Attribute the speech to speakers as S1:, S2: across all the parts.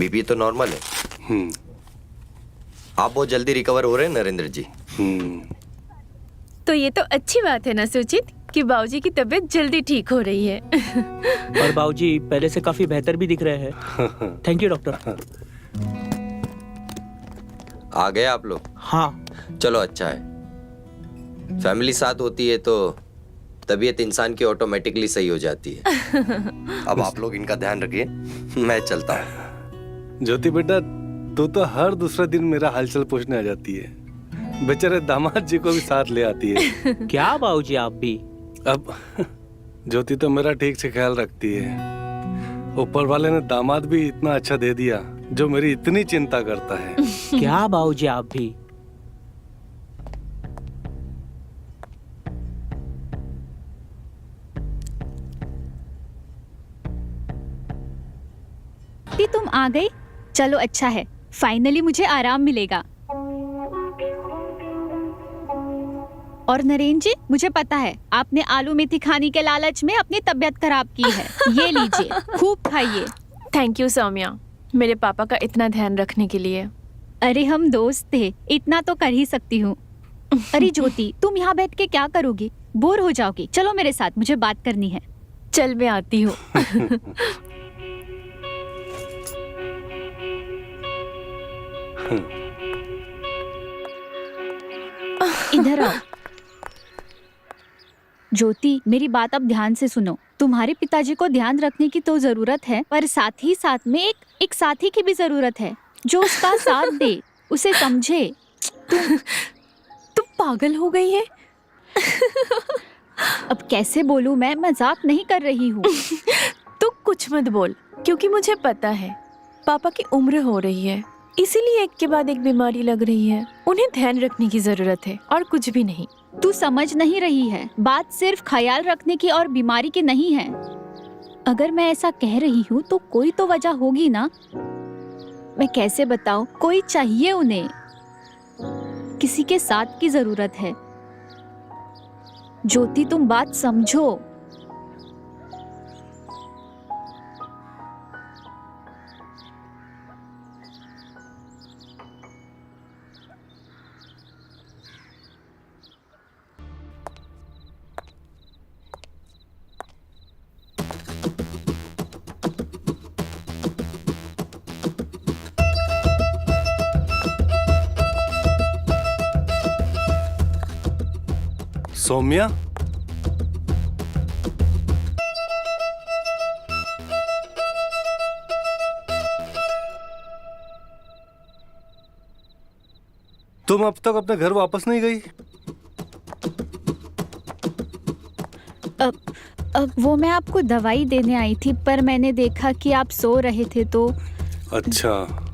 S1: BP तो normal है। आप बहुत जल्दी रिकवर हो रहे हैं नरेंद्र जी।
S2: तो ये तो अच्छी बात है ना सुचित कि बाबूजी की तबीयत जल्दी ठीक हो रही है।
S3: और बाबूजी पहले से काफी बेहतर भी दिख रहे हैं। Thank you doctor.
S1: आ गए आप लोग?
S3: हाँ।
S1: चलो अच्छा है, फैमिली साथ होती है तो तबीयत इंसान की ऑटोमेटिकली सही हो जाती है। अब आप लोग इनका ध्यान रखिए, मैं चलता हूँ।
S4: ज्योति बेटा, तू तो हर दूसरे दिन मेरा हालचाल पूछने आ जाती है। बेचारे दामाद जी को भी साथ ले आती है।
S3: क्या बाबूजी आप भी?
S4: अब ज्योति तो मेरा ठीक से ख्याल रखती है। ऊपर वाले ने दामाद भी इतना अच्छा दे दिया जो मेरी इतनी चिंता करता है।
S3: क्या बाबूजी आप भी?
S5: तुम आ गई, चलो अच्छा है, फाइनली मुझे आराम मिलेगा। और नरेंद्र जी, मुझे पता है आपने आलू मेथी खाने के लालच में अपनी तबीयत खराब की है। ये लीजिए, खूब खाइए।
S2: थैंक यू सौम्या, मेरे पापा का इतना ध्यान रखने के लिए।
S5: अरे हम दोस्त थे, इतना तो कर ही सकती हूँ। अरे ज्योति, तुम यहाँ बैठ के क्या करोगी? बोर हो जाओगी। चलो मेरे साथ, मुझे बात करनी है।
S2: चल मैं आती हूँ।
S5: इधर आओ। ज्योति, मेरी बात अब ध्यान से सुनो। तुम्हारे पिताजी को ध्यान रखने की तो जरूरत है, पर साथ ही साथ में एक साथी की भी जरूरत है जो उसका साथ दे, उसे समझे।
S2: तुम पागल हो गई है?
S5: अब कैसे बोलूं मैं मजाक नहीं कर रही हूँ।
S2: तू कुछ मत बोल, क्योंकि मुझे पता है पापा की उम्र हो रही है, इसीलिए एक के बाद एक बीमारी लग रही है। उन्हें ध्यान रखने की जरूरत है और कुछ भी नहीं।
S5: तू समझ नहीं रही है, बात सिर्फ ख्याल रखने की और बीमारी की नहीं है। अगर मैं ऐसा कह रही हूँ तो कोई तो वजह होगी ना। मैं कैसे बताऊँ, कोई चाहिए उन्हें, किसी के साथ की जरूरत है। ज्योति, तुम बात समझो।
S4: सौम्या, तुम अब तक अपने घर वापस नहीं गई?
S5: अब वो मैं आपको दवाई देने आई थी, पर मैंने देखा कि आप सो रहे थे तो।
S4: अच्छा।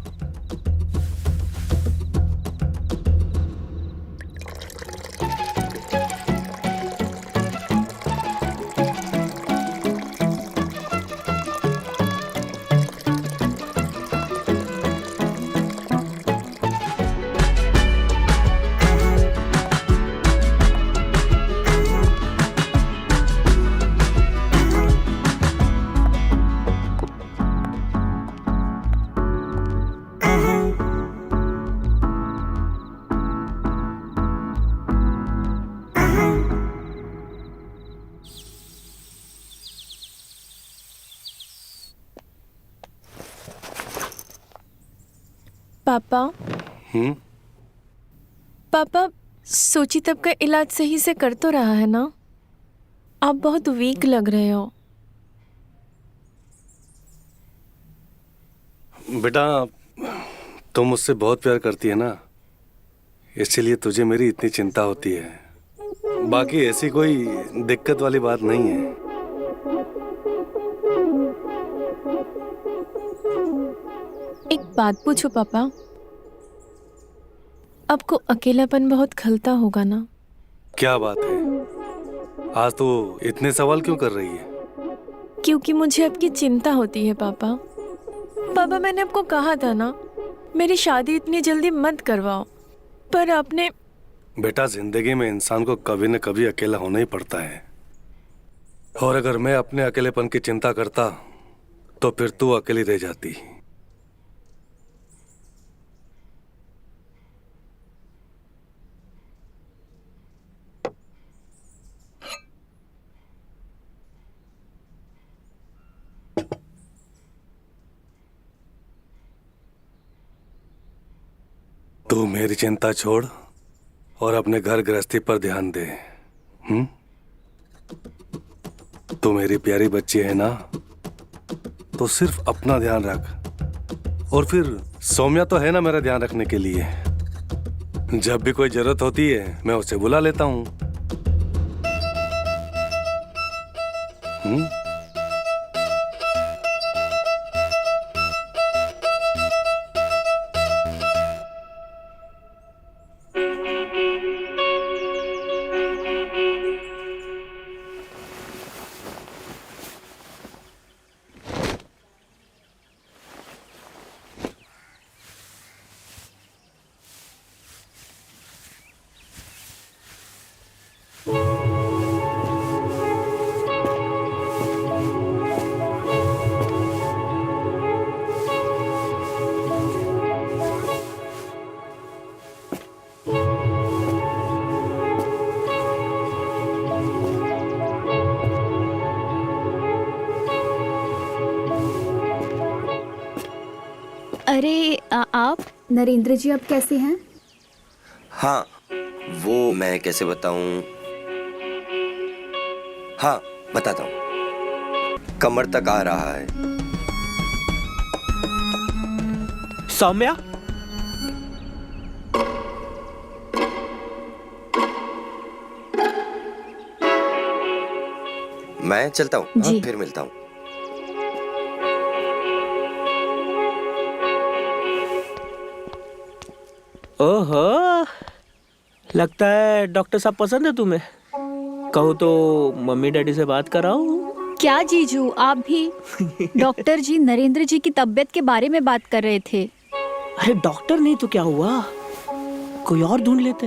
S2: पापा। पापा, सुचित का इलाज सही से कर तो रहा है ना? आप बहुत वीक लग रहे हो।
S4: बेटा, तुम मुझसे बहुत प्यार करती है ना, इसीलिए तुझे मेरी इतनी चिंता होती है। बाकी ऐसी कोई दिक्कत वाली बात नहीं है।
S2: एक बात पूछो पापा, आपको अकेलापन बहुत खलता होगा ना?
S4: क्या बात है, आज तो इतने सवाल क्यों कर रही है?
S2: क्योंकि मुझे आपकी चिंता होती है पापा। पापा, मैंने आपको कहा था ना, मेरी शादी इतनी जल्दी मत करवाओ, पर आपने।
S4: बेटा, जिंदगी में इंसान को कभी न कभी अकेला होना ही पड़ता है, और अगर मैं अपने अकेलेपन की चिंता करता तो फिर तू अकेली रह जाती। तू मेरी चिंता छोड़ और अपने घर गृहस्थी पर ध्यान दे। तू मेरी प्यारी बच्ची है ना, तो सिर्फ अपना ध्यान रख। और फिर सौम्या तो है ना मेरा ध्यान रखने के लिए। जब भी कोई जरूरत होती है मैं उसे बुला लेता हूँ।
S5: अरे आप नरेंद्र जी अब कैसे हैं?
S1: हाँ, वो मैं कैसे बताऊं। हाँ, बताता हूँ। कमर तक आ रहा है।
S3: सौम्या,
S1: मैं चलता हूँ। हाँ,
S5: जी।
S1: फिर मिलता हूँ।
S3: ओहो, लगता है डॉक्टर साहब पसंद है तुम्हें। कहो तो मम्मी डैडी से बात कराऊं।
S5: क्या जीजू, आप भी? डॉक्टर जी नरेंद्र जी की तबीयत के बारे में बात कर रहे थे।
S3: अरे डॉक्टर नहीं तो क्या हुआ, कोई और ढूंढ लेते।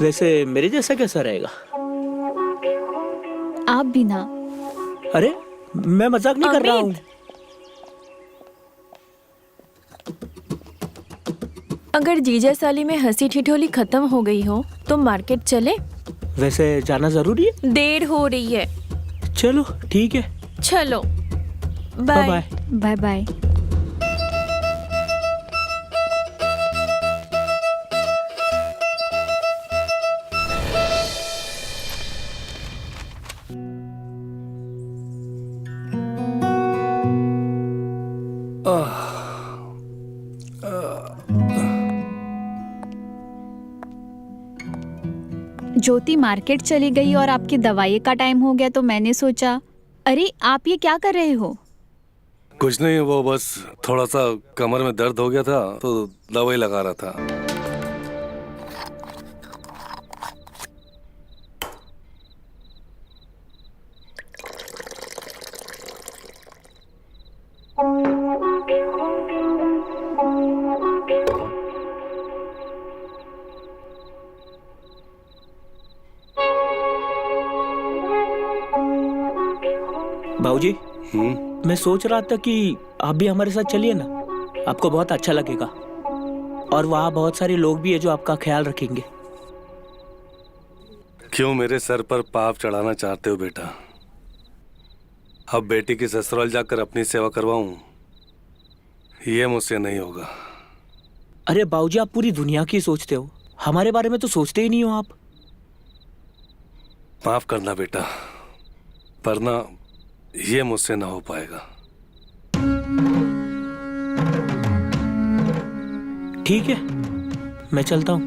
S3: वैसे मेरे जैसा कैसा रहेगा?
S5: आप भी ना।
S3: अरे मैं मजाक नहीं कर रहा हूँ।
S2: अगर जीजा साली में हंसी ठिठोली खत्म हो गई हो तो मार्केट चले।
S3: वैसे जाना जरूरी है?
S2: देर हो रही है।
S3: चलो ठीक है,
S2: चलो,
S3: bye
S2: bye.
S3: Bye.
S5: Bye bye. Jyoti market चली गई और आपकी दवाई का टाइम हो गया तो मैंने सोचा। अरे आप ये क्या कर रहे हो?
S4: कुछ नहीं, वो बस थोड़ा सा कमर में दर्द हो गया था तो दवाई लगा रहा था।
S3: बाबूजी, मैं सोच रहा था कि आप भी हमारे साथ चलिए ना, आपको बहुत अच्छा लगेगा। और वहाँ बहुत सारे लोग भी है जो आपका ख्याल रखेंगे।
S4: क्यों मेरे सर पर पाप चढ़ाना चाहते हो बेटा? अब बेटी की ससुराल जाकर अपनी सेवा करवाऊं, ये मुझसे नहीं होगा।
S3: अरे बाबूजी, आप पूरी दुनिया की सोचते हो, हमारे बारे में तो सोचते ही नहीं हो आप।
S4: माफ करना बेटा, पर ना ये मुझसे ना हो पाएगा।
S3: ठीक है, मैं चलता हूँ।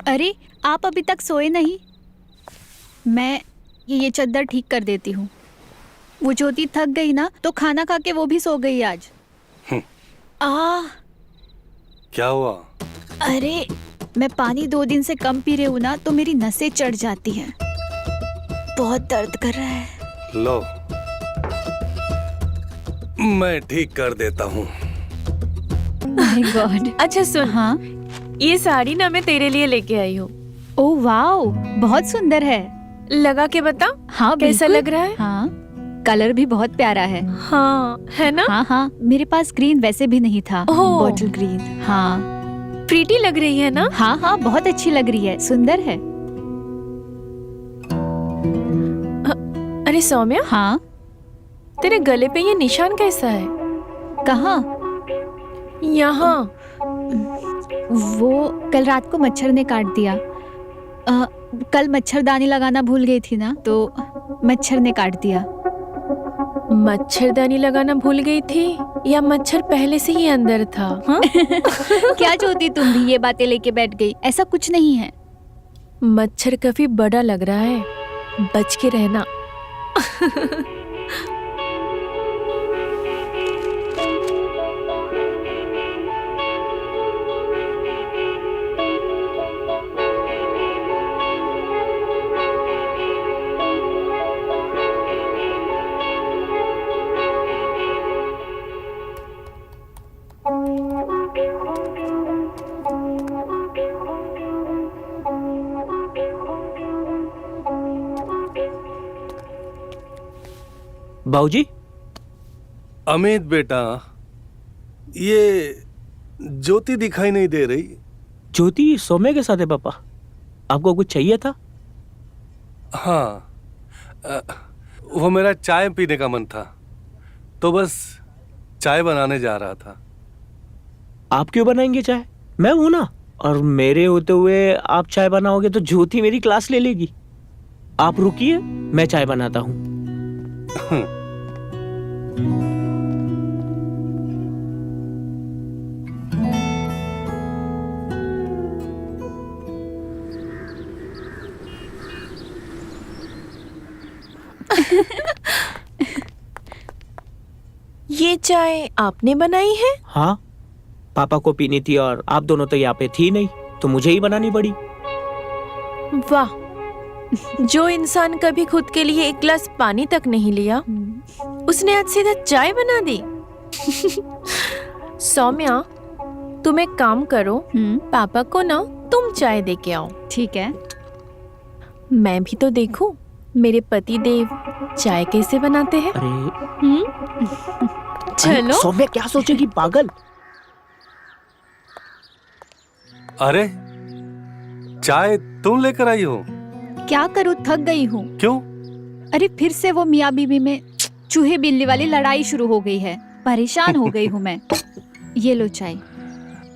S5: अरे आप अभी तक सोए नहीं? मैं ये चद्दर ठीक कर देती हूँ। वो ज्योति थक गई ना तो खाना खा के वो भी सो गई आज।
S4: क्या हुआ?
S5: अरे मैं पानी 2 दिन से कम पी रही हूँ ना तो मेरी नसें चढ़ जाती हैं। बहुत दर्द कर रहा है।
S4: लो, मैं ठीक कर देता हूँ।
S5: My God.
S2: अच्छा सुन,
S5: हाँ,
S2: ये साड़ी ना मैं तेरे लिए लेके आई हूँ।
S5: ओह वाओ, बहुत सुंदर है।
S2: लगा के बता।
S5: हाँ,
S2: कैसा
S5: बिल्कुल।
S2: लग रहा है?
S5: हाँ, कलर भी बहुत प्यारा है।
S2: हाँ, है ना?
S5: हाँ हाँ, मेरे पास ग्रीन वैसे भी नहीं था।
S2: ओह।
S5: Bottle green. हाँ
S2: प्रीटी लग रही है ना?
S5: हाँ हाँ, बहुत अच्छी लग रही है, सुंदर है।
S2: अरे सौम्या,
S5: हाँ,
S2: तेरे गले पे ये निशान कैसा है?
S5: कहाँ?
S2: यहाँ।
S5: वो कल रात को मच्छर ने काट दिया। कल मच्छरदानी लगाना भूल गई थी ना, तो मच्छर ने काट दिया।
S2: मच्छरदानी लगाना भूल गई थी या मच्छर पहले से ही अंदर था? हाँ?
S5: क्या चाहती तुम भी ये बातें लेके बैठ गई? ऐसा कुछ नहीं है।
S2: मच्छर काफी बड़ा लग रहा है, बच के रहना।
S3: बाबूजी,
S4: अमित बेटा, ये ज्योति दिखाई नहीं दे रही।
S3: ज्योति सौम्या के साथ है पापा। आपको कुछ चाहिए था?
S4: हाँ, वो मेरा चाय पीने का मन था, तो बस चाय बनाने जा रहा था।
S3: आप क्यों बनाएंगे चाय? मैं हूं ना। और मेरे होते हुए आप चाय बनाओगे तो ज्योति मेरी क्लास ले लेगी। आप रुकिए, मैं चाय बनाता हूँ।
S2: ये चाय आपने बनाई है?
S3: हाँ, पापा को पीनी थी और आप दोनों तो यहाँ पे थी नहीं, तो मुझे ही बनानी पड़ी।
S2: वाह, जो इंसान कभी खुद के लिए एक गिलास पानी तक नहीं लिया, उसने आज सीधा चाय बना दी। सौम्या, तुम एक काम करो, पापा को ना तुम चाय दे के आओ।
S5: ठीक है।
S2: मैं भी तो देखूं मेरे पति देव चाय कैसे बनाते हैं।
S3: अरे
S2: चलो।
S3: सौम्या क्या सोचेगी, पागल।
S4: अरे, चाय तुम लेकर आई हो?
S5: क्या करूँ, थक गई हूँ।
S4: क्यों?
S5: अरे फिर से वो मियाँ बीवी में चूहे बिल्ली वाली लड़ाई शुरू हो गई है। परेशान हो गई हूँ मैं। ये लो चाय।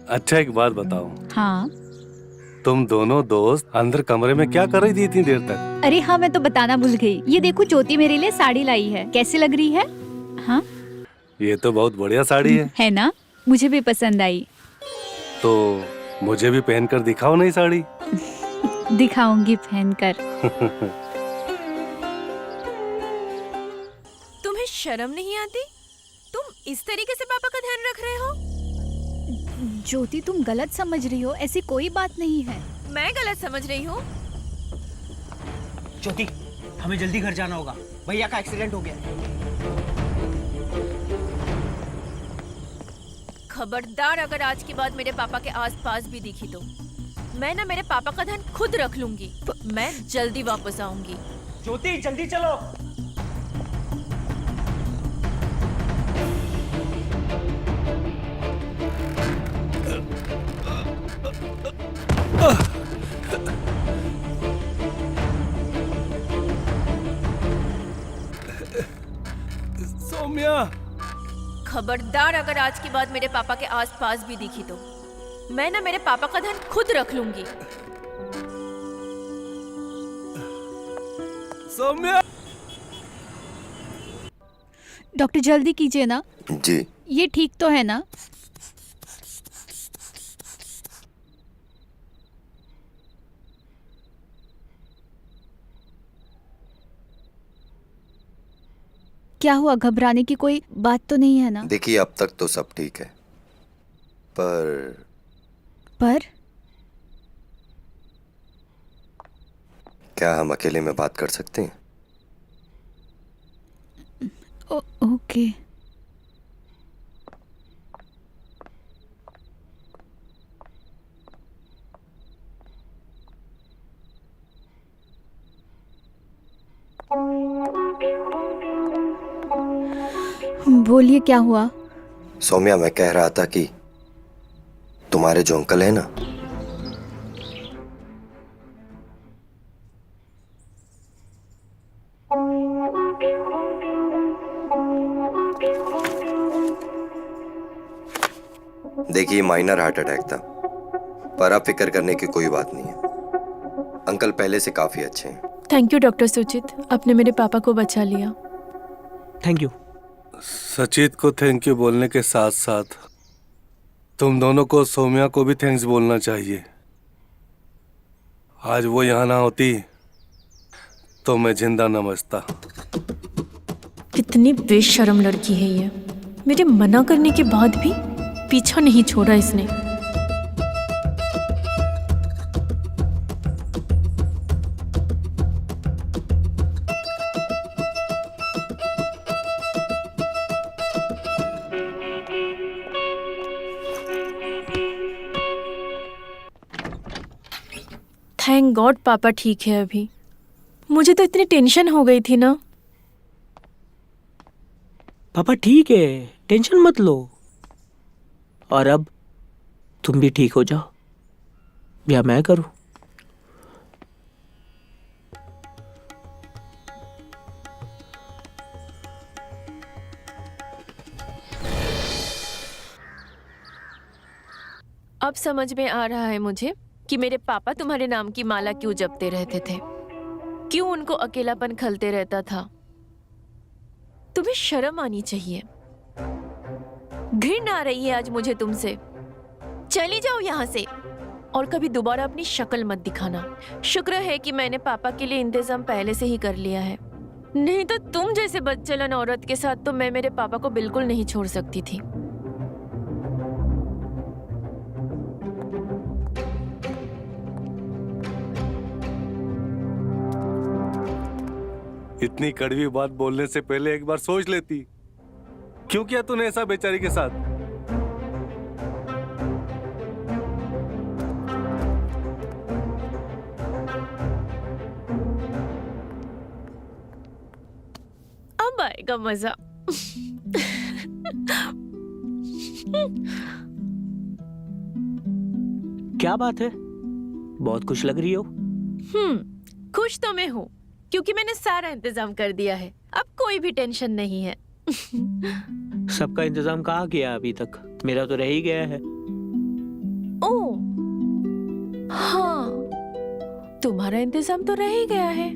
S4: अच्छा, एक बात बताओ।
S5: हाँ।
S4: तुम दोनों दोस्त अंदर कमरे में क्या कर रही थी इतनी देर तक?
S5: अरे हाँ, मैं तो बताना भूल गई। ये देखो, ज्योति मेरे लिए साड़ी लाई है, कैसी लग रही है? हाँ,
S4: ये तो बहुत बढ़िया साड़ी
S5: है ना? मुझे भी पसंद आई।
S4: तो मुझे भी पहनकर दिखाओ नई साड़ी।
S5: दिखाऊंगी पहनकर।
S2: तुम्हें शर्म नहीं आती? तुम इस तरीके से पापा का ध्यान रख रहे हो?
S5: ज्योति, तुम गलत समझ रही हो, ऐसी कोई बात नहीं है।
S2: मैं गलत समझ रही हूँ?
S6: ज्योति, हमें जल्दी घर जाना होगा, भैया का एक्सीडेंट हो गया।
S2: खबरदार, अगर आज के बाद मेरे पापा के आसपास भी दिखी तो मैं ना मेरे पापा का ध्यान खुद रख लूंगी। मैं जल्दी वापस आऊंगी।
S6: ज्योति, जल्दी चलो।
S4: सौम्या,
S2: खबरदार, अगर आज के बाद मेरे पापा के आसपास भी दिखी तो मैं ना मेरे पापा का ध्यान खुद रख लूंगी।
S4: सौम्या।
S5: डॉक्टर, जल्दी कीजिए ना।
S1: जी।
S5: ये ठीक तो है ना? क्या हुआ, घबराने की कोई बात तो नहीं है ना?
S1: देखिए, अब तक तो सब ठीक है, पर क्या हम अकेले में बात कर सकते हैं?
S5: ओके। बोलिए, क्या हुआ?
S1: सौम्या, मैं कह रहा था कि तुम तुम्हारे जो अंकल है ना, देखिए माइनर हार्ट अटैक था, पर अब फिक्र करने की कोई बात नहीं है। अंकल पहले से काफी अच्छे हैं।
S2: थैंक यू डॉक्टर सुचित, आपने मेरे पापा को बचा लिया।
S3: Thank you.
S4: सचित को थैंक यू बोलने के साथ साथ तुम दोनों को सौम्या को भी थैंक्स बोलना चाहिए। आज वो यहाँ ना होती तो मैं जिंदा न बचता।
S2: कितनी बेशर्म लड़की है ये, मेरे मना करने के बाद भी पीछा नहीं छोड़ा इसने। थैंक गॉड पापा ठीक है अभी। मुझे तो इतनी टेंशन हो गई थी ना।
S3: पापा ठीक है, टेंशन मत लो। और अब तुम भी ठीक हो जाओ या मैं करूं?
S2: अब समझ में आ रहा है मुझे कि मेरे पापा तुम्हारे नाम की माला क्यों जपते रहते थे, क्यों उनको अकेलापन खलते रहता था। तुम्हें शर्म आनी चाहिए। घृणा आ रही है आज मुझे तुमसे। चली जाओ यहाँ से और कभी दोबारा अपनी शक्ल मत दिखाना। शुक्र है कि मैंने पापा के लिए इंतजाम पहले से ही कर लिया है, नहीं तो तुम जैसे बदचलन औरत के साथ तो मैं मेरे पापा को बिल्कुल नहीं छोड़ सकती थी।
S4: इतनी कड़वी बात बोलने से पहले एक बार सोच लेती। क्यों किया तूने ऐसा बेचारी के साथ?
S2: अब आएगा मजा।
S3: क्या बात है, बहुत खुश लग रही हो।
S2: खुश तो मैं हूँ क्योंकि मैंने सारा इंतजाम कर दिया है। अब कोई भी टेंशन नहीं है।
S3: सबका इंतजाम कहाँ किया अभी तक? मेरा तो रह ही गया है।
S2: ओ हाँ, तुम्हारा इंतजाम तो रह ही गया है।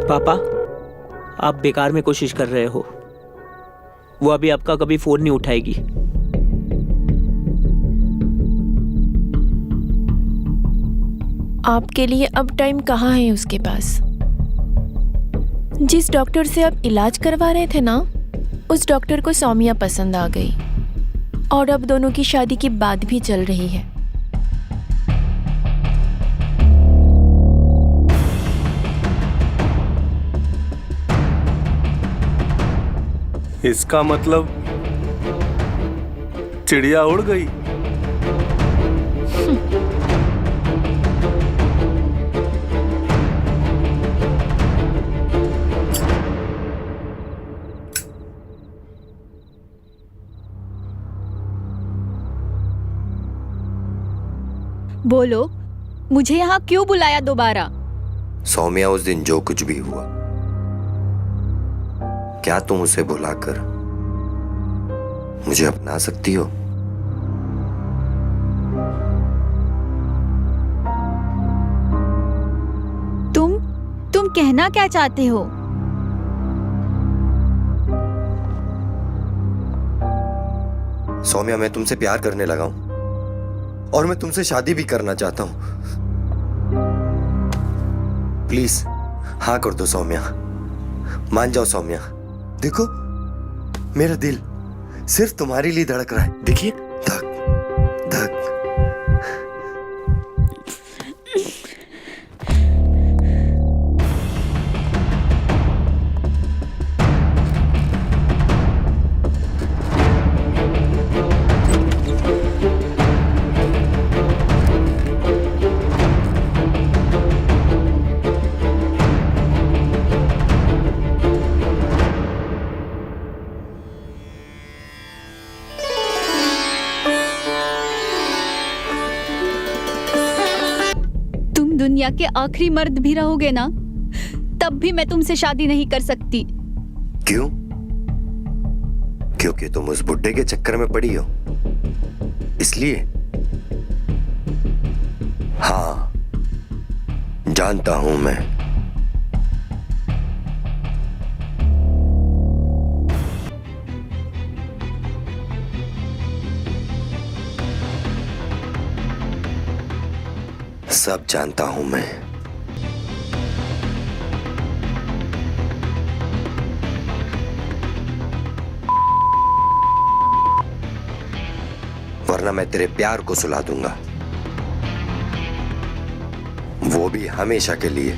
S3: पापा, आप बेकार में कोशिश कर रहे हो। वो अभी आपका कभी फोन नहीं उठाएगी।
S2: आपके लिए अब टाइम कहाँ है उसके पास? जिस डॉक्टर से आप इलाज करवा रहे थे ना, उस डॉक्टर को सौम्या पसंद आ गई और अब दोनों की शादी की बात भी चल रही है।
S4: इसका मतलब चिड़िया उड़ गई।
S5: बोलो, मुझे यहाँ क्यों बुलाया दोबारा?
S1: सौम्या, उस दिन जो कुछ भी हुआ, क्या तुम उसे भुलाकर मुझे अपना सकती हो?
S5: तुम कहना क्या चाहते हो?
S1: सौम्या, मैं तुमसे प्यार करने लगा हूं और मैं तुमसे शादी भी करना चाहता हूं। प्लीज हाँ कर दो सौम्या, मान जाओ सौम्या। देखो, मेरा दिल सिर्फ तुम्हारे लिए धड़क रहा है। देखिए, धक धक।
S5: दुनिया के आखिरी मर्द भी रहोगे ना, तब भी मैं तुमसे शादी नहीं कर सकती।
S1: क्यों? क्योंकि तुम उस बुड्ढे के चक्कर में पड़ी हो, इसलिए? हाँ, जानता हूं मैं। सब जानता हूं मैं। वरना मैं तेरे प्यार को सुला दूंगा, वो भी हमेशा के लिए।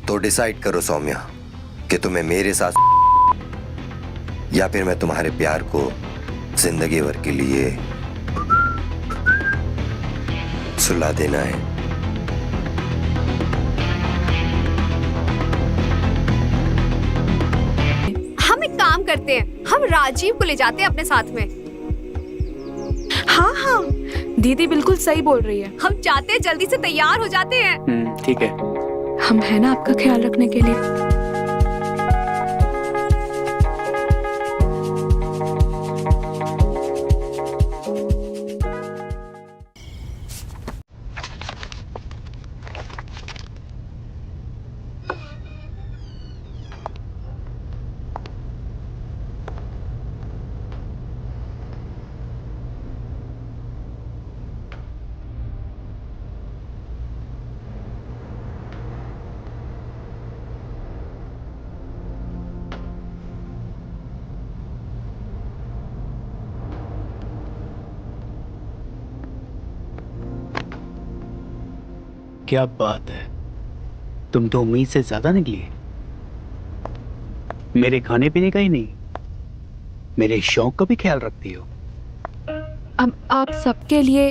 S1: तो डिसाइड करो सौम्या कि तुम्हें मेरे साथ या फिर मैं तुम्हारे प्यार को जिंदगी भर के लिए सुला देना है।
S7: हम एक काम करते हैं, हम राजीव को ले जाते हैं अपने साथ में।
S8: हाँ हाँ, दीदी बिल्कुल सही बोल रही है।
S7: हम चाहते हैं जल्दी से तैयार हो जाते हैं।
S3: ठीक है।
S8: हम है ना आपका ख्याल रखने के लिए।
S6: क्या बात है, तुम तो उम्मीद से ज्यादा निकली। मेरे खाने पीने का ही नहीं, मेरे शौक का भी ख्याल रखती हो।
S8: अब आप सबके लिए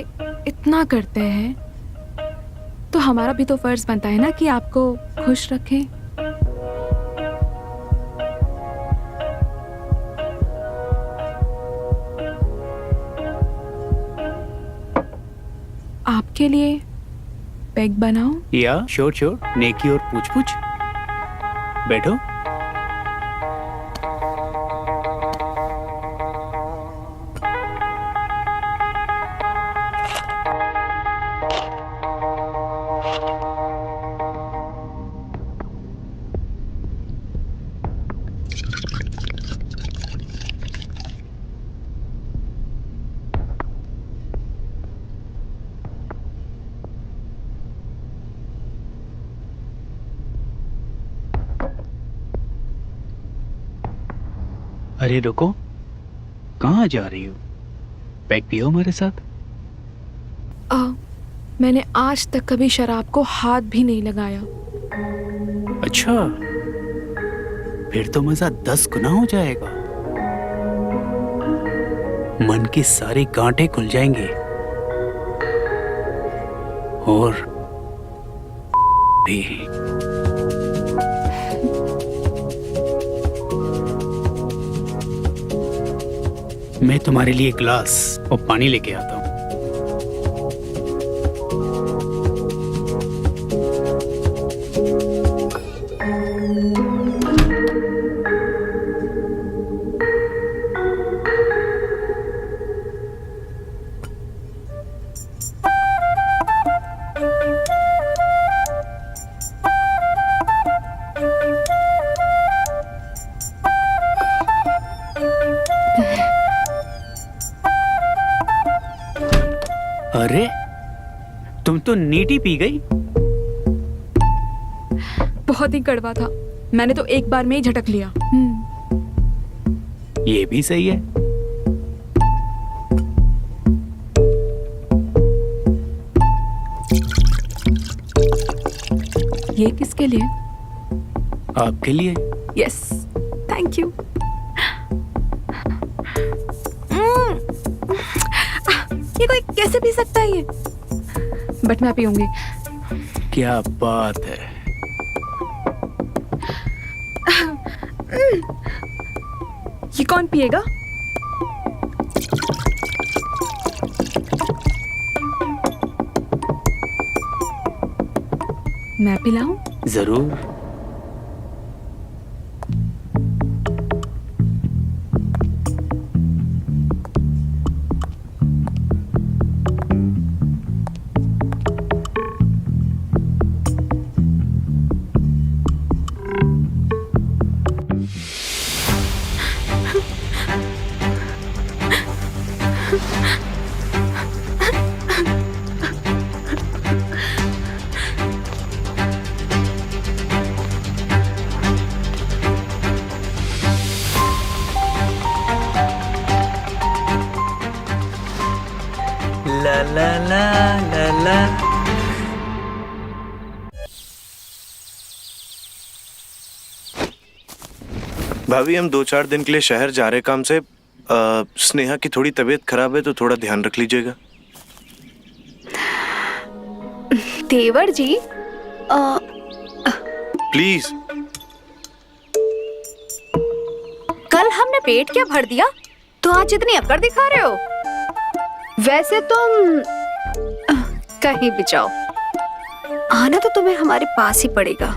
S8: इतना करते हैं तो हमारा भी तो फर्ज बनता है ना कि आपको खुश रखें। आपके लिए पैक बनाओ?
S6: या श्योर श्योर, नेकी और पूछ पूछ। बैठो। अरे रुको, कहाँ जा रही हो? पैक पियो हमारे साथ।
S8: मैंने आज तक कभी शराब को हाथ भी नहीं लगाया।
S6: अच्छा, फिर तो मजा 10 गुना हो जाएगा। मन की सारी गांठें खुल जाएंगी और भी। मैं तुम्हारे लिए ग्लास और पानी लेके आता हूँ। अरे तुम तो नीटी पी गई।
S8: बहुत ही कड़वा था, मैंने तो एक बार में ही झटक लिया।
S6: ये भी सही है।
S8: ये किसके लिए?
S6: आपके लिए।
S8: Yes, thank you. ये कोई कैसे पी सकता है ये? बट मैं पीऊंगी।
S6: क्या बात है।
S8: ये कौन पिएगा? मैं पिलाऊं?
S6: जरूर। ला ला ला ला ला।
S9: भाभी हम 2-4 दिन के लिए शहर जा रहे काम से। स्नेहा की थोड़ी तबीयत खराब है तो थोड़ा ध्यान रख लीजिएगा।
S7: देवर जी,
S9: प्लीज।
S7: कल हमने पेट क्या भर दिया तो आज इतनी अकड़ दिखा रहे हो? वैसे तुम कहीं भी जाओ, आना तो तुम्हें हमारे पास ही पड़ेगा।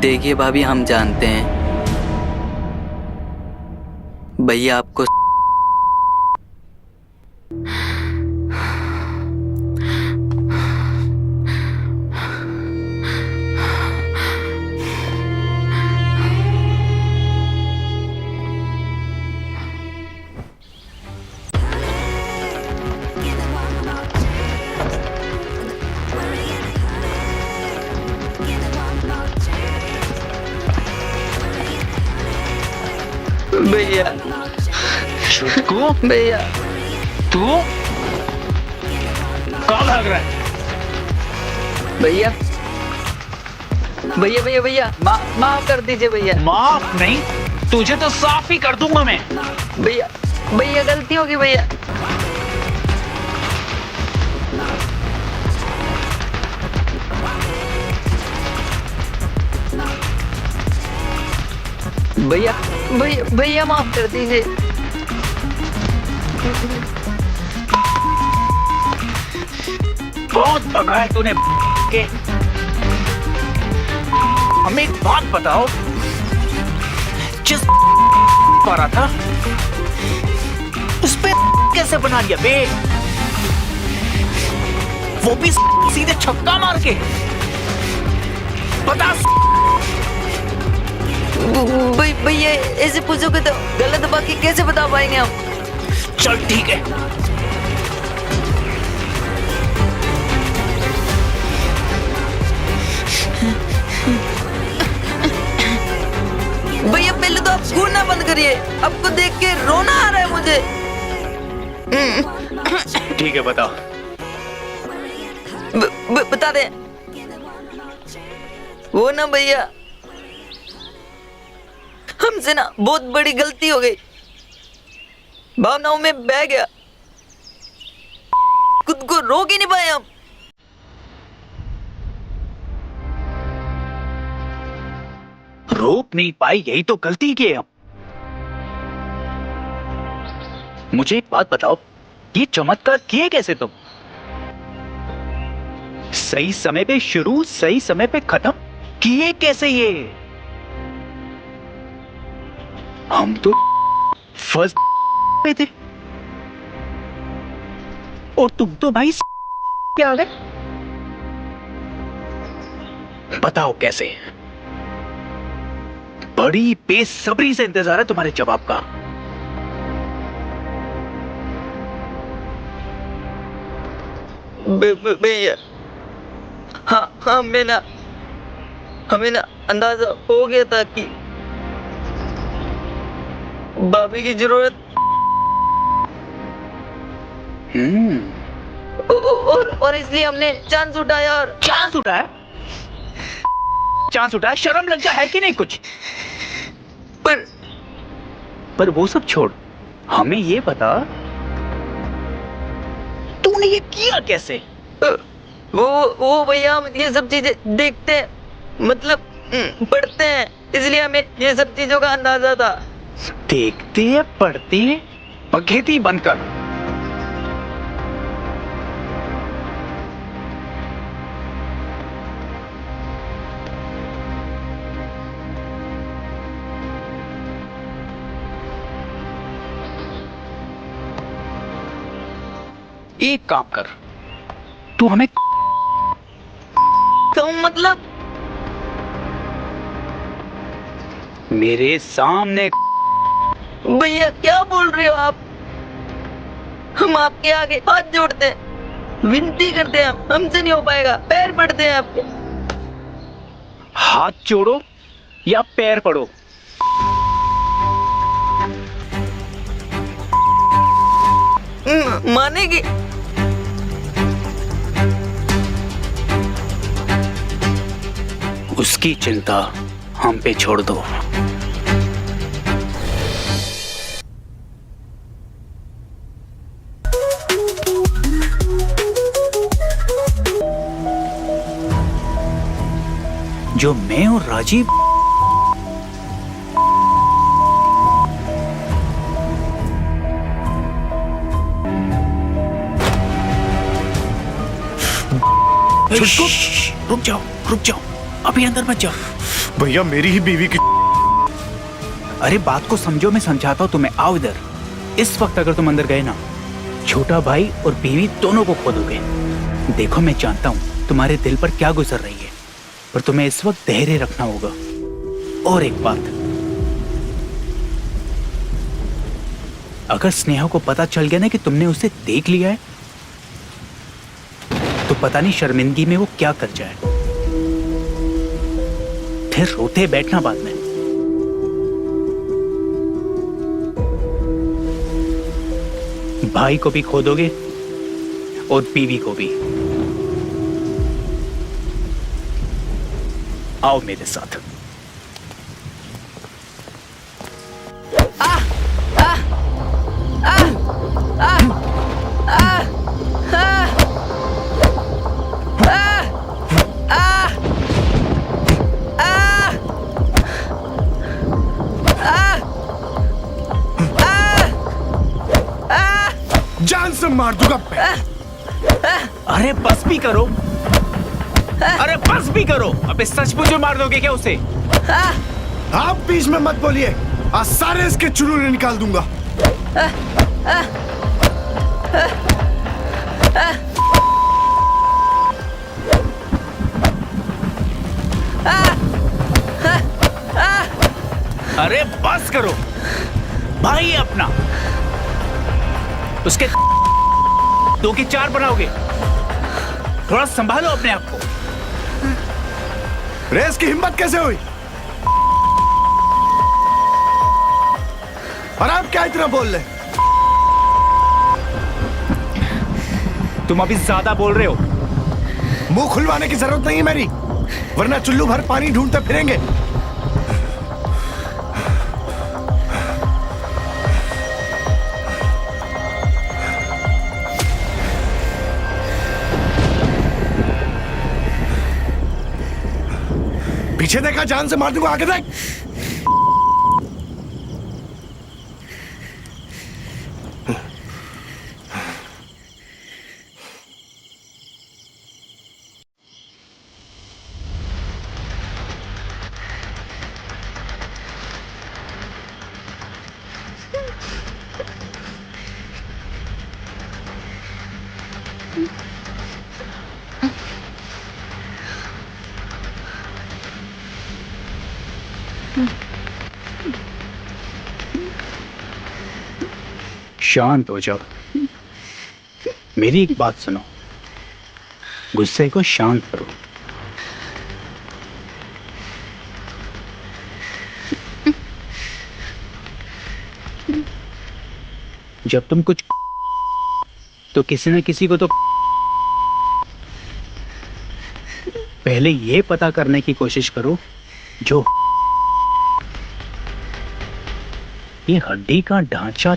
S10: देखिए भाभी, हम जानते हैं भैया आपको भैया भैया
S6: तू कहाँ भाग रहा है?
S10: भैया भैया भैया भैया माफ कर दीजिए भैया।
S6: माफ नहीं, तुझे तो साफ ही कर दूंगा मैं।
S10: भैया भैया गलती होगी भैया। भैया भैया भैया माफ कर दीजिए।
S6: बहुत भगा है तूने के। हमें एक बात बताओ, जिस पा रहा था उस पे कैसे बना लिया बे? वो भी सीधे छक्का मार के। बता।
S10: भैया ऐसे पूछोगे तो गलत बात कैसे बता पाएंगे हम?
S6: चल ठीक है।
S10: भैया पहले तो आप घूरना बंद करिए, आपको देख के रोना आ रहा है मुझे।
S6: ठीक है बताओ।
S10: बता दे। वो ना भैया, हमसे ना बहुत बड़ी गलती हो गई, भावनाओं में बह गया। उनको रोक ही नहीं पाए हम।
S6: रोक नहीं पाई, यही तो गलती की है हम। मुझे एक बात बताओ, ये चमत्कार किए कैसे तुम? सही समय पे शुरू, सही समय पे खत्म किए कैसे ये? हम तो फर्स्ट पे थे और तुम तो भाई पे आ गए। बताओ कैसे? बड़ी बेसब्री से इंतजार है तुम्हारे जवाब का।
S10: भैया, हाँ हमें ना अंदाजा हो गया था कि भाभी की जरूरत और इसलिए हमने चांस उठाया। और
S6: चांस उठाया? चांस उठाया? शर्म लग जा है कि नहीं कुछ? पर वो सब छोड़, हमें ये बता तूने ये किया कैसे?
S10: वो भैया, हम ये सब चीजें देखते हैं, मतलब पढ़ते हैं, इसलिए हमें ये सब चीजों का अंदाजा था।
S6: देखते हैं, पढ़ते हैं, बखेती बंद कर। एक काम कर, तू हमें
S10: तो मतलब
S6: मेरे सामने
S10: भैया क्या बोल रहे हो आप? हम आपके आगे हाथ जोड़ते हैं, विनती करते हैं, हमसे नहीं हो पाएगा, पैर पड़ते हैं आपके।
S6: हाथ जोड़ो या पैर पड़ो?
S10: मानेगी?
S6: उसकी चिंता हम पे छोड़ दो। जो मैं और राजीव रुक जाओ, अभी अंदर मत जाओ।
S9: भैया मेरी ही बीवी की।
S6: अरे बात को समझो, मैं समझाता हूँ तुम्हें। आओ इधर। इस वक्त अगर तुम अंदर गए ना, छोटा भाई और बीवी दोनों को खो दोगे। देखो मैं जानता हूँ तुम्हारे दिल पर क्या गुजर रही है, पर तुम्हें इस वक्त धैर्य रखना होगा। और एक बात, अगर स्नेहा को पता चल गया ना कि तुमने उसे देख लिया है, तो पता नहीं शर्मिंदगी में वो क्या कर जाए। फिर रोते बैठना बाद में। भाई को भी खो दोगे और बीवी को भी। आओ मेरे साथ।
S9: जान से मार दूंगा।
S6: अरे बस भी करो, अरे बस भी करो। अबे सचमुच में मार दोगे क्या उसे?
S9: आप बीच में मत बोलिए, आज सारे इसके चुनूने निकाल दूंगा।
S6: अरे बस करो, भाई अपना उसके 2 की 4 बनाओगे। थोड़ा संभालो अपने आप को।
S9: रेस की हिम्मत कैसे हुई? और आप क्या इतना बोल रहे?
S6: तुम अभी ज्यादा बोल रहे हो।
S9: मुंह खुलवाने की जरूरत नहीं है मेरी, वरना चुल्लू भर पानी ढूंढते फिरेंगे।
S4: पीछे देखा, जान से मार दूंगा, आगे देख।
S6: शांत हो जाओ। मेरी एक बात सुनो, गुस्से को शांत करो। जब तुम कुछ तो किसी न किसी को तो पहले ये पता करने की कोशिश करो जो ये हड्डी का ढांचा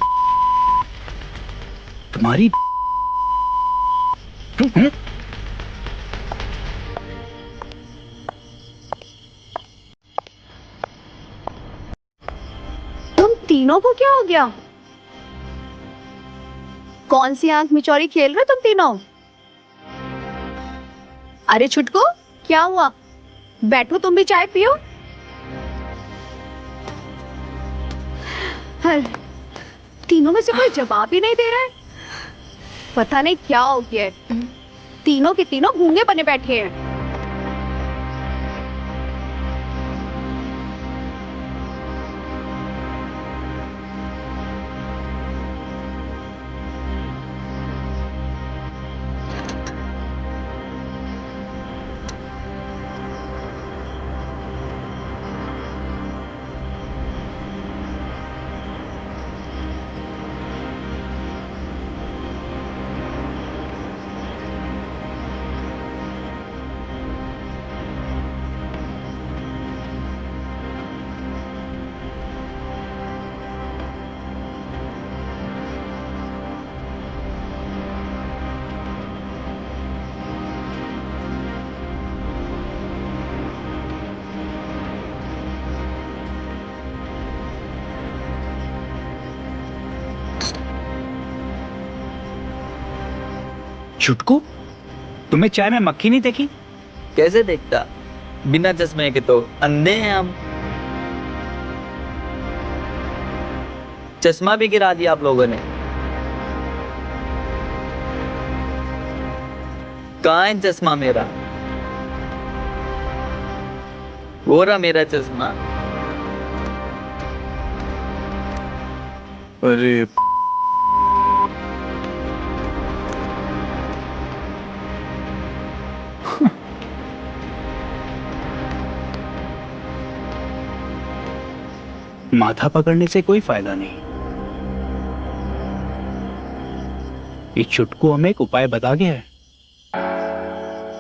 S6: तुम्हारी
S7: तुम तीनों को क्या हो गया? कौन सी आंख मिचौरी खेल रहे तुम तीनों? अरे छुटकू, क्या हुआ? बैठो, तुम भी चाय पियो। तीनों में से कोई जवाब ही नहीं दे रहा है। पता नहीं क्या हो गया है। तीनों के तीनों गूंगे बने बैठे हैं।
S6: छुटकू, तुम्हें चाय में मक्खी नहीं देखी?
S11: कैसे देखता? बिना चश्मे के तो अंधे हैं हम। चश्मा भी गिरा दिया आप लोगों ने। कहाँ है चश्मा मेरा? वो रहा मेरा चश्मा।
S9: अरे
S6: माथा पकड़ने से कोई फायदा नहीं। ये छुटकू हमें एक उपाय बता गया है।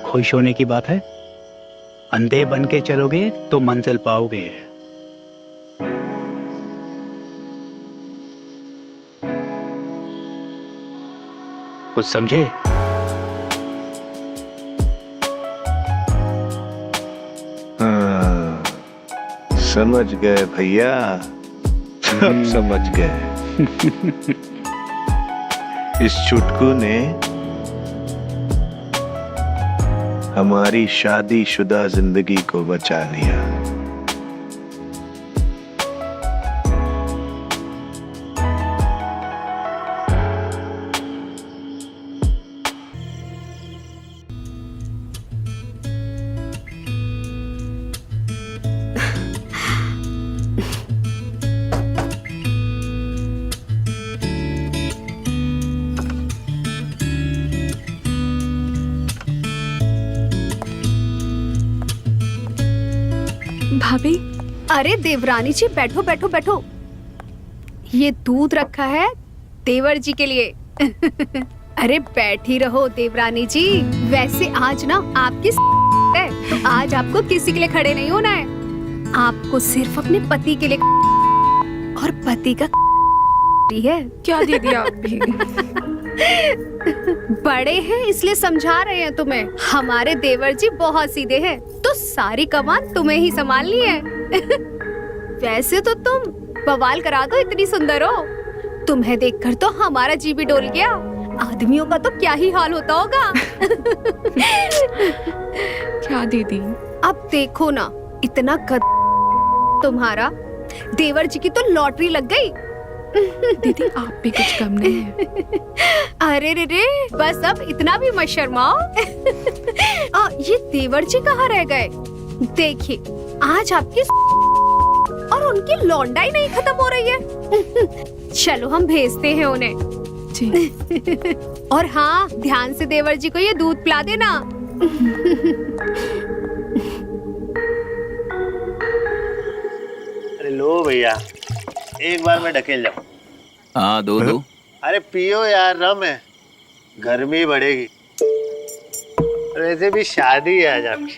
S6: खुश होने की बात है, अंधे बन के चलोगे तो मंजिल पाओगे। कुछ समझे?
S9: हाँ, समझ गए भैया, सब समझ गए। इस छुटकू ने हमारी शादीशुदा जिंदगी को बचा लिया।
S8: भाभी,
S7: अरे देवरानी जी, बैठो बैठो बैठो। ये दूध रखा है देवर जी के लिए। अरे बैठी रहो देवरानी जी। वैसे आज ना आपकी है, तो आज आपको किसी के लिए खड़े नहीं होना है। आपको सिर्फ अपने पति के लिए, और पति का है।
S8: क्या दीदी आप भी?
S7: बड़े हैं इसलिए समझा रहे हैं तुम्हें। हमारे देवर जी बहुत सीधे हैं, तो सारी कमान तुम्हें ही संभालनी है। वैसे तो तुम बवाल करा दो, इतनी सुंदर हो। तुम्हें देखकर तो हमारा जी भी डोल गया। आदमियों का तो क्या ही हाल होता होगा।
S8: क्या दीदी?
S7: अब देखो ना, इतना कद तुम्हारा, देवर जी की तो लॉटरी लग गई।
S8: दीदी आप भी कुछ कम नहीं है।
S7: अरे रे, बस अब इतना भी मत शर्माओ। ये देवर जी कहाँ रह गए? देखिए, आज आपकी और उनकी लौंडाई नहीं खत्म हो रही है। चलो हम भेजते हैं उन्हें।
S8: जी।
S7: और हाँ, ध्यान से देवर जी को ये दूध पिला देना।
S12: अरे लो भैया, एक बार में ढकेल जाऊं।
S11: हाँ दो दो।
S12: अरे पियो यार, रम है, गर्मी बढ़ेगी। वैसे भी शादी है आज आपकी,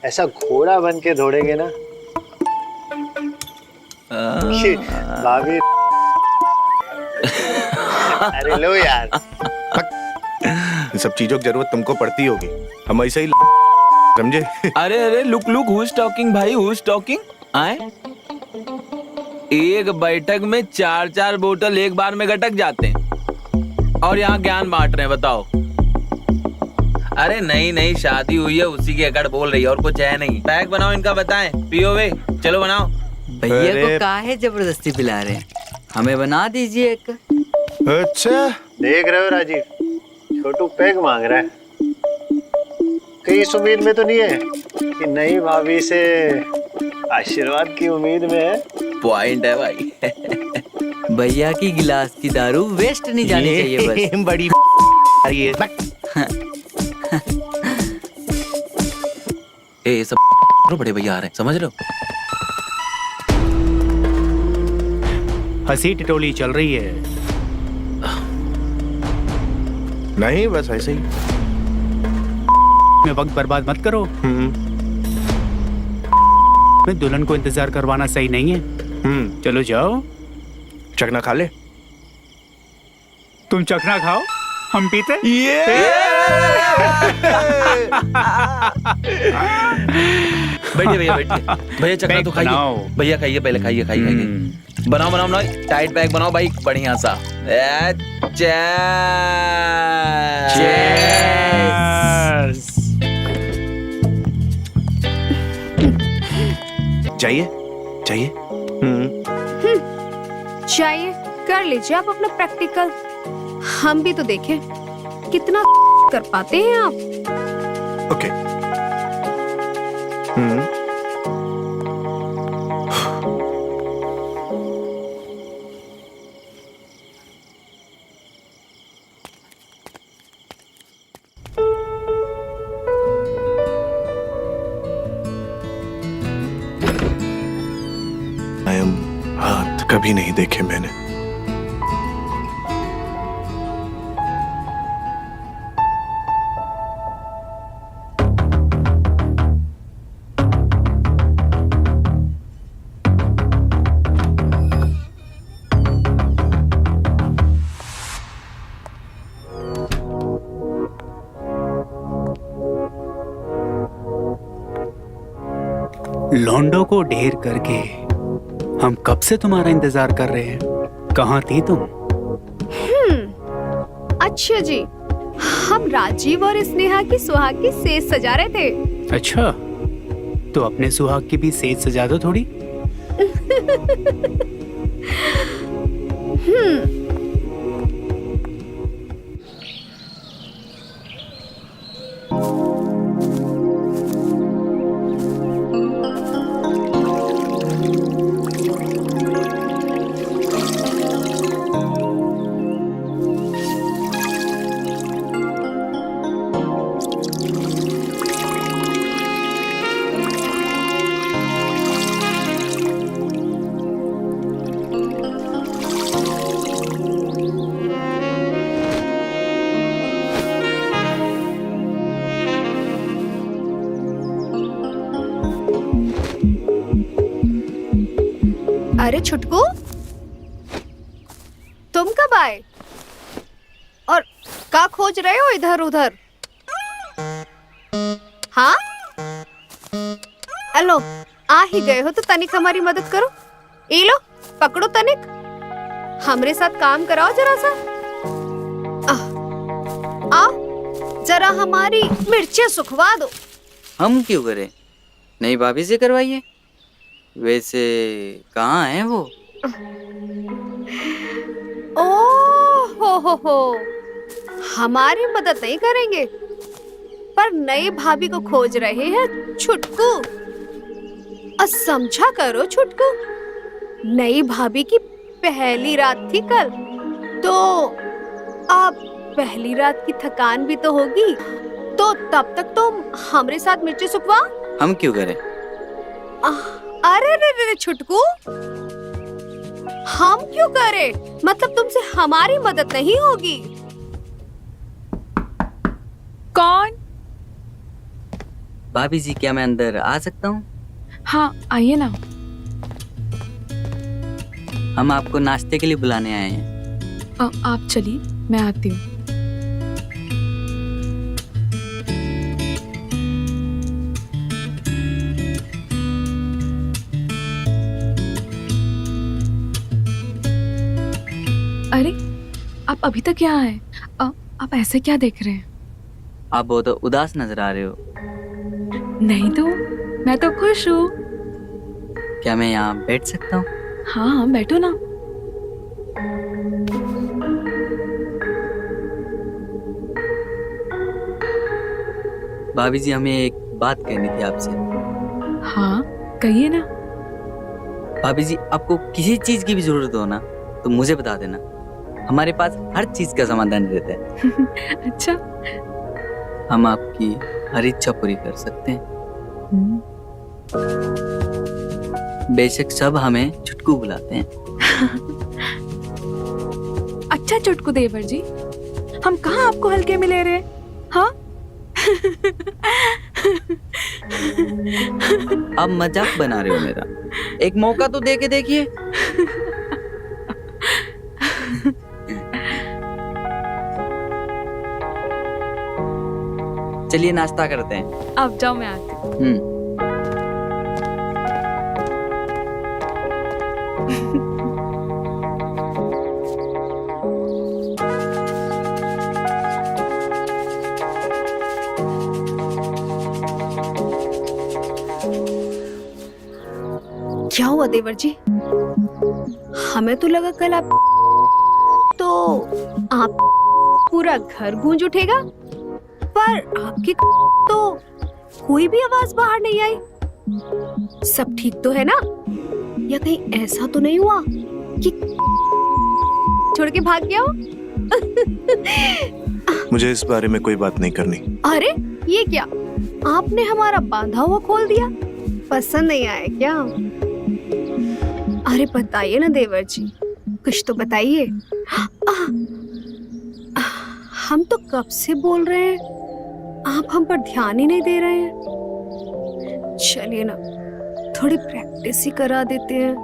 S12: ऐसा घोड़ा बन के दौड़ेंगे ना। भाभी अरे लो यार।
S9: इन सब चीजों की जरूरत तुमको पड़ती होगी, हम ऐसे ही समझे।
S11: अरे अरे look look, who is talking भाई, हु इज टॉकिंग? आए एक बैठक में 4-4 बोतल एक बार में गटक जाते हैं और यहाँ ज्ञान बांट रहे हैं, बताओ। अरे नहीं नहीं, शादी हुई है उसी की अकड़ बोल रही है, और कुछ है नहीं। पैक बनाओ इनका, बताएं। पियो वे, चलो बनाओ।
S13: भैया को काहे जबरदस्ती पिला रहे हैं, हमें बना दीजिए एक।
S12: अच्छा देख रहे हो राजीव, छोटू पैग मांग रहा है। कहीं इस उम्मीद में तो नहीं है कि नई भाभी से आशीर्वाद की उम्मीद में है।
S11: पॉइंट है भाई।
S13: भैया की गिलास की दारू वेस्ट नहीं जानी चाहिए बस।
S9: बड़ी
S11: ए सब बड़े भैया आ रहे हैं, समझ रहे हो?
S6: हंसी टिटोली चल रही है।
S9: नहीं, बस ऐसे ही।
S6: में वक्त बर्बाद मत करो। मैं दुल्हन को इंतजार करवाना सही नहीं है। चलो जाओ।
S9: चखना खा ले।
S6: तुम चखना खाओ, हम पीते।
S11: बैठिए भैया, बैठिए भैया, चखना तो खाइए भैया, खाइए पहले, खाइए खाइए खाइए। बनाओ बनाओ बनाओ, टाइट बैग बनाओ भाई, बढ़िया सा।
S9: चाहिए चाहिए।
S7: चाहिए, कर लीजिए आप अपना प्रैक्टिकल। हम भी तो देखें कितना कर पाते हैं आप।
S9: ओके। हाथ कभी नहीं देखे मैंने।
S6: लौंडो को ढेर करके हम कब से तुम्हारा इंतजार कर रहे हैं। कहाँ थी तुम?
S7: अच्छा जी, हम राजीव और स्नेहा की सुहाग की सेज सजा रहे थे।
S6: अच्छा, तो अपने सुहाग की भी सेज सजा दो थोड़ी।
S7: अरे छुटकू, तुम कब आए और का खो खोज रहे हो इधर उधर? हाँ, हेलो, आ ही गए हो तो तनिक हमारी मदद करो। ये लो, पकड़ो तनिक, हमरे साथ काम कराओ जरा सा। आओ जरा हमारी मिर्चें सुखवा दो।
S13: हम क्यों करें? नहीं भाभी से करवाइए। वैसे कहाँ है वो?
S7: ओ हो, हमारी मदद नहीं करेंगे, पर नई भाभी को खोज रहे हैं छुटकू। समझा करो छुटकू, नई भाभी की पहली रात थी कल, तो अब पहली रात की थकान भी तो होगी, तो तब तक तुम हमारे साथ मिर्ची सुखवा।
S13: हम क्यों करें?
S7: अरे रे छुटकू, हम क्यों करें? मतलब तुमसे हमारी मदद नहीं होगी।
S8: कौन?
S13: भाभी जी, क्या मैं अंदर आ सकता हूँ?
S8: हाँ, आइए ना।
S13: हम आपको नाश्ते के लिए बुलाने आए हैं।
S8: आप चलिए, मैं आती हूँ। अरे, आप अभी तक यहाँ हैं? आप ऐसे क्या देख रहे हैं?
S13: आप बहुत उदास नजर आ रहे हो।
S8: नहीं तो, मैं तो खुश हूँ।
S13: क्या मैं यहाँ बैठ सकता हूँ?
S8: हाँ, बैठो ना।
S13: भाभी जी, हमें एक बात कहनी थी आपसे।
S8: हाँ, कहिए ना।
S13: भाभी जी, आपको किसी चीज की भी जरूरत हो ना, तो मुझे बता देना। हमारे पास हर चीज का समाधान रहता है।
S8: अच्छा,
S13: हम आपकी हर इच्छा पूरी कर सकते हैं। बेशक सब हमें छुटकू बुलाते हैं।
S8: अच्छा चुटकू देवर जी, हम कहाँ आपको हल्के में ले रहे हैं? हाँ?
S13: आप मजाक बना रहे हो मेरा। एक मौका तो दे के देखिए। चलिए नाश्ता करते हैं।
S8: आप जाओ, मैं आती हूँ।
S7: क्या हुआ देवर जी? हमें तो लगा कल आप पूरा घर गूंज उठेगा, पर आपकी तो कोई भी आवाज बाहर नहीं आई। सब ठीक तो है ना? या कहीं ऐसा तो नहीं हुआ कि छोड़ के भाग गया हो?
S9: मुझे इस बारे में कोई बात नहीं करनी।
S7: अरे ये क्या, आपने हमारा बांधा हुआ खोल दिया? पसंद नहीं आया क्या? अरे बताइए ना देवर जी, कुछ तो बताइए। हम तो कब से बोल रहे हैं, आप हम पर ध्यान ही नहीं दे रहे हैं। चलिए ना, थोड़ी प्रैक्टिस ही करा देते हैं।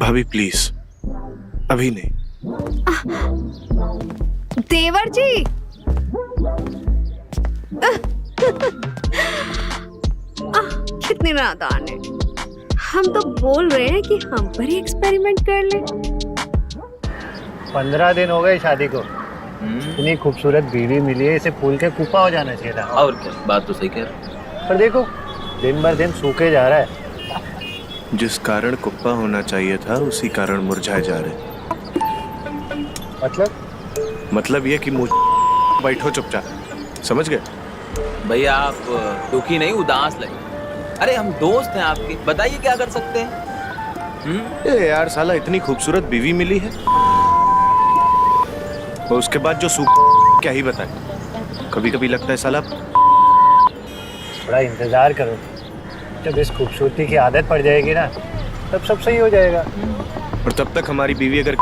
S9: भाभी प्लीज, अभी नहीं।
S7: देवर जी, कितने नादान है। हम तो बोल रहे हैं कि हम पर ही एक्सपेरिमेंट कर ले।
S12: 15 दिन हो गए शादी को, इतनी खूबसूरत बीवी मिली है, इसे फूल के कुपा हो जाना चाहिए था।
S11: और क्या, बात तो सही कह रहे हो।
S12: पर देखो, दिन भर दिन सूखे जा रहा है।
S9: जिस कारण कुप्पा होना चाहिए था, उसी कारण मुरझाए जा रहे। मतलब ये कि मुझ बैठो चुपचाप, समझ गए?
S11: भैया आप दुखी नहीं, उदास लगे। अरे हम दोस्त हैं आपके, बताइए क्या कर सकते हैं?
S9: ए यार साला, इतनी खूबसूरत बीवी मिली है और उसके बाद जो सूख क्या ही बताए। कभी कभी लगता है साला।
S12: थोड़ा इंतजार करो, जब इस खूबसूरती की आदत पड़ जाएगी ना, तब सब सही हो जाएगा।
S9: और तब तक हमारी बीवी अगर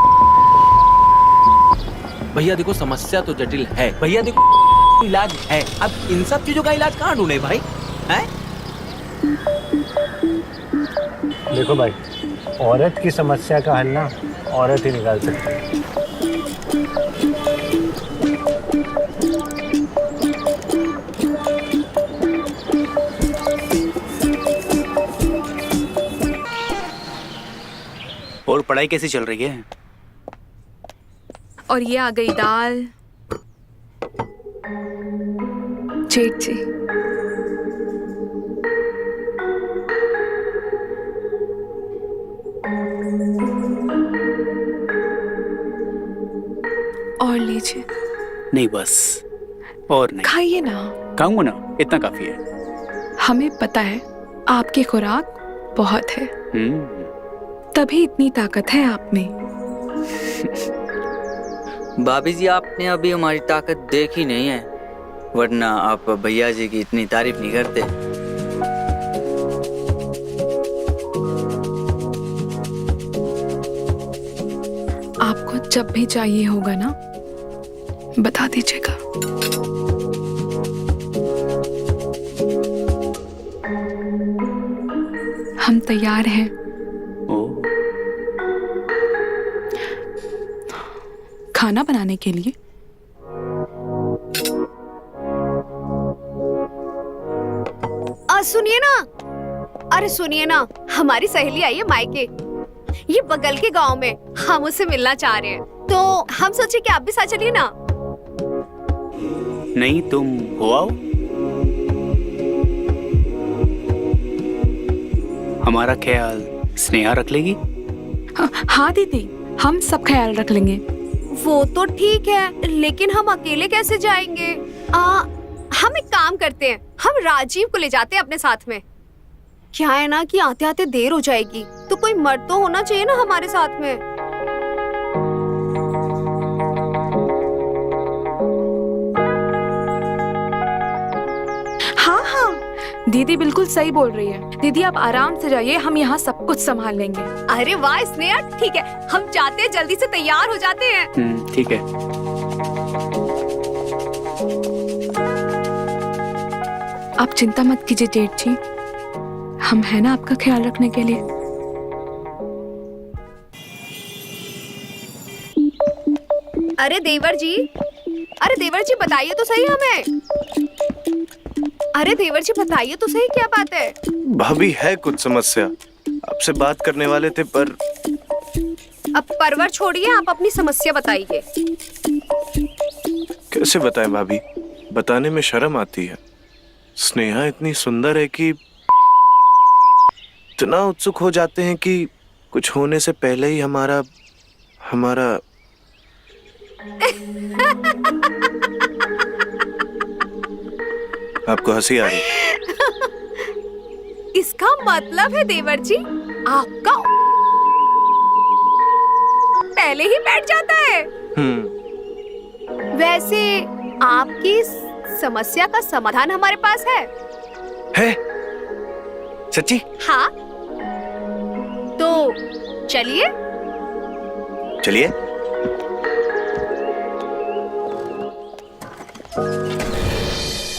S11: भैया देखो, समस्या तो जटिल है। भैया देखो, इलाज है। अब इन सब चीजों का इलाज कहाँ ढूंढे भाई? हैं?
S12: देखो भाई, औरत की समस्या का हल ना औरत ही निकाल सकती है।
S6: और पढ़ाई कैसी चल रही है?
S8: और ये आ गई दाल। जेठ जी, और लीजिए।
S6: नहीं बस, और नहीं।
S8: खाइए ना।
S6: खाऊंगा ना, इतना काफी है।
S8: हमें पता है आपकी खुराक बहुत है, तभी इतनी ताकत है आप में।
S13: भाभी जी, आपने अभी हमारी ताकत देखी नहीं है, वरना आप भैया जी की इतनी तारीफ नहीं करते।
S8: आपको जब भी चाहिए होगा ना, बता दीजिएगा। हम तैयार हैं। खाना बनाने के लिए।
S7: सुनिए ना, अरे सुनिए ना, हमारी सहेली आई है मायके, ये बगल के गांव में, हम उससे मिलना चाह रहे हैं, तो हम सोचे कि आप भी साथ चलिए ना।
S6: नहीं, तुम हो आओ। हमारा ख्याल स्नेहा रख लेगी।
S8: हाँ दीदी, हम सब ख्याल रख लेंगे।
S7: वो तो ठीक है, लेकिन हम अकेले कैसे जाएंगे? हम एक काम करते हैं, हम राजीव को ले जाते हैं अपने साथ में। क्या है ना कि आते आते देर हो जाएगी, तो कोई मर्द तो होना चाहिए ना हमारे साथ में।
S8: हाँ हाँ, दीदी बिल्कुल सही बोल रही है। दीदी आप आराम से जाइए, हम यहाँ सब कुछ संभाल लेंगे।
S7: अरे वाह स्नेहा, ठीक है, हम जाते हैं, जल्दी से तैयार हो जाते हैं।
S6: ठीक है।
S8: आप चिंता मत कीजिए जेठ जी, हम है ना आपका ख्याल रखने के लिए।
S7: अरे देवर जी, बताइए तो सही हमें। अरे देवर जी बताइए तो सही, क्या बात है?
S9: भाभी है कुछ समस्या, आपसे बात करने वाले थे पर।
S7: अब परवर छोड़िए, आप अपनी समस्या बताइए।
S9: कैसे बताएं भाभी, बताने में शर्म आती है। स्नेहा इतनी सुंदर है कि इतना उत्सुक हो जाते हैं कि कुछ होने से पहले ही हमारा आपको हंसी आ रही?
S7: इसका मतलब है देवर जी, आपका पहले ही बैठ जाता है। वैसे आपकी समस्या का समाधान हमारे पास है।
S9: सच्ची?
S7: हाँ, तो चलिए।
S9: चलिए।